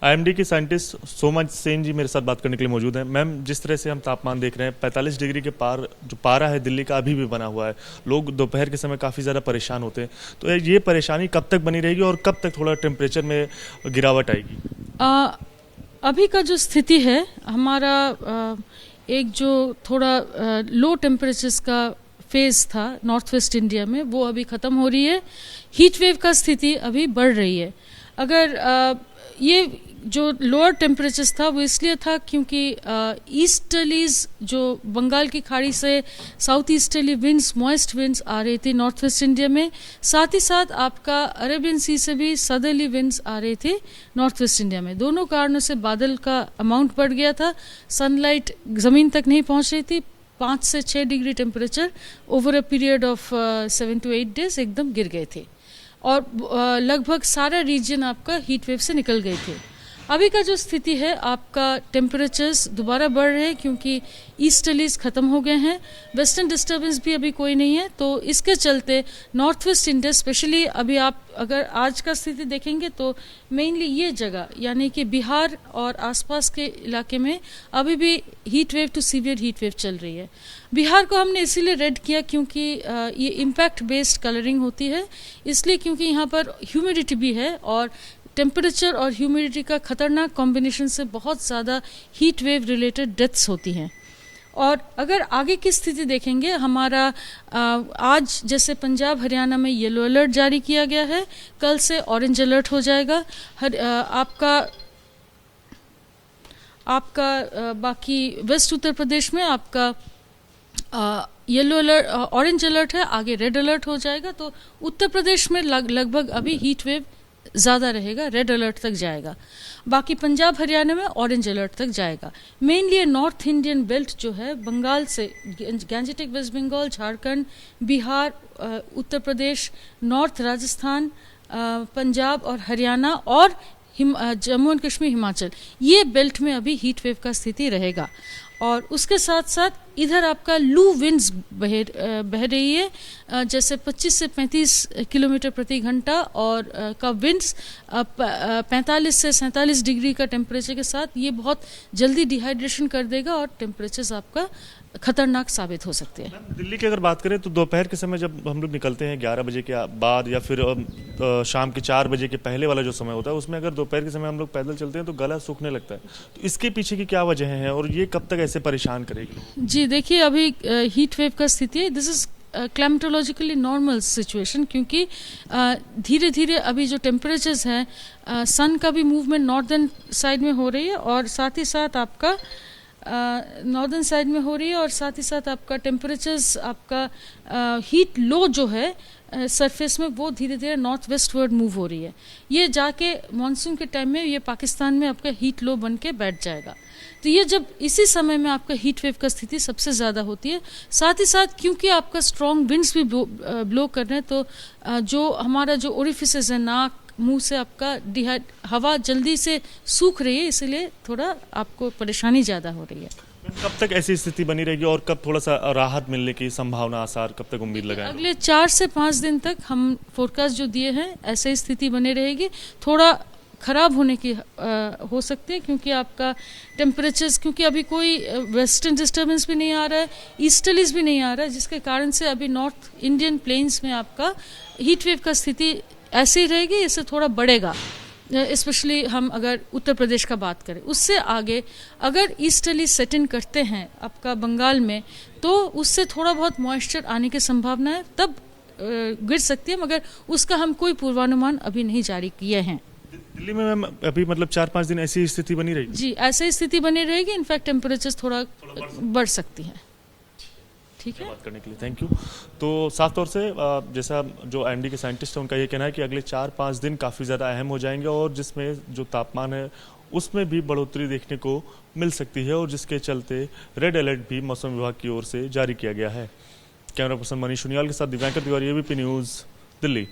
IMD की scientist Soma Sen जी मेरे साथ बात करने के लिए मौजूद हैं। मैम, जिस तरह से हम तापमान देख रहे हैं 45 डिग्री के पार जो पारा है दिल्ली का अभी भी बना हुआ है, लोग दोपहर के समय काफ़ी ज़्यादा परेशान होते हैं, तो ये परेशानी कब तक बनी रहेगी और कब तक थोड़ा टेम्परेचर में गिरावट आएगी? अभी का जो स्थिति है हमारा एक जो थोड़ा लो टेम्परेचर्स का फेज था नॉर्थ वेस्ट इंडिया में, वो अभी ख़त्म हो रही है। हीट वेव का स्थिति अभी बढ़ रही है। अगर ये जो लोअर टेम्परेचर्स था वो इसलिए था क्योंकि ईस्टर्लीज जो बंगाल की खाड़ी से south easterly winds, moist winds आ रही थी नॉर्थ वेस्ट इंडिया में, साथ ही साथ आपका अरेबियन सी से भी सदर्ली विंड्स आ रही थी नॉर्थ वेस्ट इंडिया में। दोनों कारणों से बादल का अमाउंट बढ़ गया था, सनलाइट ज़मीन तक नहीं पहुंच रही थी। 5 से 6 degree temperature over a period of 7 to 8 days एकदम गिर गए थे और लगभग सारा रीजन आपका हीट वेव से निकल गए थे। अभी का जो स्थिति है आपका टेम्परेचर्स दोबारा बढ़ रहे हैं क्योंकि ईस्टर्लीज ख़त्म हो गए हैं, वेस्टर्न डिस्टर्बेंस भी अभी कोई नहीं है, तो इसके चलते नॉर्थ वेस्ट इंडिया स्पेशली अभी आप अगर आज का स्थिति देखेंगे तो मेनली ये जगह यानी कि बिहार और आसपास के इलाके में अभी भी heat wave to severe heat wave चल रही है। बिहार को हमने इसीलिए रेड किया क्योंकि ये इम्पैक्ट बेस्ड कलरिंग होती है, इसलिए क्योंकि यहाँ पर ह्यूमिडिटी भी है और टेम्परेचर और ह्यूमिडिटी का खतरनाक कॉम्बिनेशन से बहुत ज़्यादा हीट वेव रिलेटेड डेथ्स होती हैं। और अगर आगे की स्थिति देखेंगे हमारा आज जैसे पंजाब हरियाणा में येलो अलर्ट जारी किया गया है, कल से ऑरेंज अलर्ट हो जाएगा। आपका बाकी वेस्ट उत्तर प्रदेश में आपका येलो अलर्ट, ऑरेंज अलर्ट है, आगे रेड अलर्ट हो जाएगा। तो उत्तर प्रदेश में लगभग अभी हीट वेव ज़्यादा रहेगा, रेड अलर्ट तक जाएगा। बाकी पंजाब हरियाणा में ऑरेंज अलर्ट तक जाएगा। मेनली नॉर्थ इंडियन बेल्ट जो है बंगाल से Gangetic waste Bengal, Jharkhand, Bihar, Uttar Pradesh, north Rajasthan, Punjab और हरियाणा और जम्मू एंड कश्मीर, हिमाचल, ये बेल्ट में अभी हीट वेव का स्थिति रहेगा। और उसके साथ साथ इधर आपका लू विंड्स बह रही है, जैसे 25 से 35 किलोमीटर प्रति घंटा और का विंड्स 45 से 47 डिग्री का टेम्परेचर के साथ ये बहुत जल्दी डिहाइड्रेशन कर देगा और टेम्परेचर्स आपका खतरनाक साबित हो सकते हैं। दिल्ली की अगर बात करें तो दोपहर के समय जब हम लोग निकलते हैं 11 बजे के बाद या फिर शाम के 4 बजे के पहले वाला जो समय होता है, उसमें अगर दोपहर के समय हम लोग पैदल चलते हैं तो गला सूखने लगता है, तो इसके पीछे की क्या वजह है और ये कब तक ऐसे परेशान करेगी? जी देखिए, अभी हीट वेव का स्थिति है, दिस इज क्लाइमेटोलॉजिकली नॉर्मल सिचुएशन, क्योंकि धीरे धीरे अभी जो टेम्परेचर्स हैं सन का भी मूवमेंट नॉर्दर्न साइड में हो रही है और साथ ही साथ आपका नॉर्दर्न साइड में हो रही है और साथ ही साथ आपका टेम्परेचर्स आपका हीट लो जो है सरफेस में वो धीरे धीरे नॉर्थ वेस्टवर्ड मूव हो रही है। ये जाके मानसून के टाइम में ये पाकिस्तान में आपका हीट लो बन के बैठ जाएगा। तो ये जब इसी समय में आपका हीट वेव का स्थिति सबसे ज़्यादा होती है, साथ ही साथ क्योंकि आपका स्ट्रॉन्ग विंड्स भी ब्लो कर रहे हैं, तो जो हमारा जो ओरिफिसेस है, नाक मुंह से आपका हवा जल्दी से सूख रही है, इसलिए थोड़ा आपको परेशानी ज़्यादा हो रही है। कब तक ऐसी स्थिति बनी रहेगी और कब थोड़ा सा राहत मिलने की संभावना, आसार कब तक उम्मीद लगाएं? अगले 4 से 5 दिन तक हम फोरकास्ट जो दिए हैं ऐसे ही स्थिति बनी रहेगी। थोड़ा खराब होने की हो सकती है क्योंकि आपका टेम्परेचर्स, क्योंकि अभी कोई वेस्टर्न डिस्टर्बेंस भी नहीं आ रहा है, ईस्टर्लीज भी नहीं आ रहा है, जिसके कारण से अभी नॉर्थ इंडियन प्लेन्स में आपका हीट वेव का स्थिति ऐसे ही रहेगी, इससे थोड़ा बढ़ेगा। स्पेशली हम अगर उत्तर प्रदेश का बात करें, उससे आगे अगर ईस्टर्ली सेट इन करते हैं आपका बंगाल में, तो उससे थोड़ा बहुत मॉइस्चर आने की संभावना है, तब गिर सकती है, मगर उसका हम कोई पूर्वानुमान अभी नहीं जारी किए हैं। दिल्ली में मैम अभी मतलब 4-5 दिन ऐसी स्थिति बनी रहेगी? जी, ऐसे ही स्थिति बनी रहेगी। इनफैक्ट टेम्परेचर थोड़ा बढ़ सकती है। ठीक है, बात करने के लिए थैंक यू। तो साफ तौर से जैसा जो आईएमडी के साइंटिस्ट हैं उनका ये कहना है कि अगले 4-5 दिन काफ़ी ज़्यादा अहम हो जाएंगे और जिसमें जो तापमान है उसमें भी बढ़ोतरी देखने को मिल सकती है और जिसके चलते रेड अलर्ट भी मौसम विभाग की ओर से जारी किया गया है। कैमरा पर्सन मनीष सुनियाल के साथ दिव्यांकर तिवारी, एबीपी न्यूज़, दिल्ली।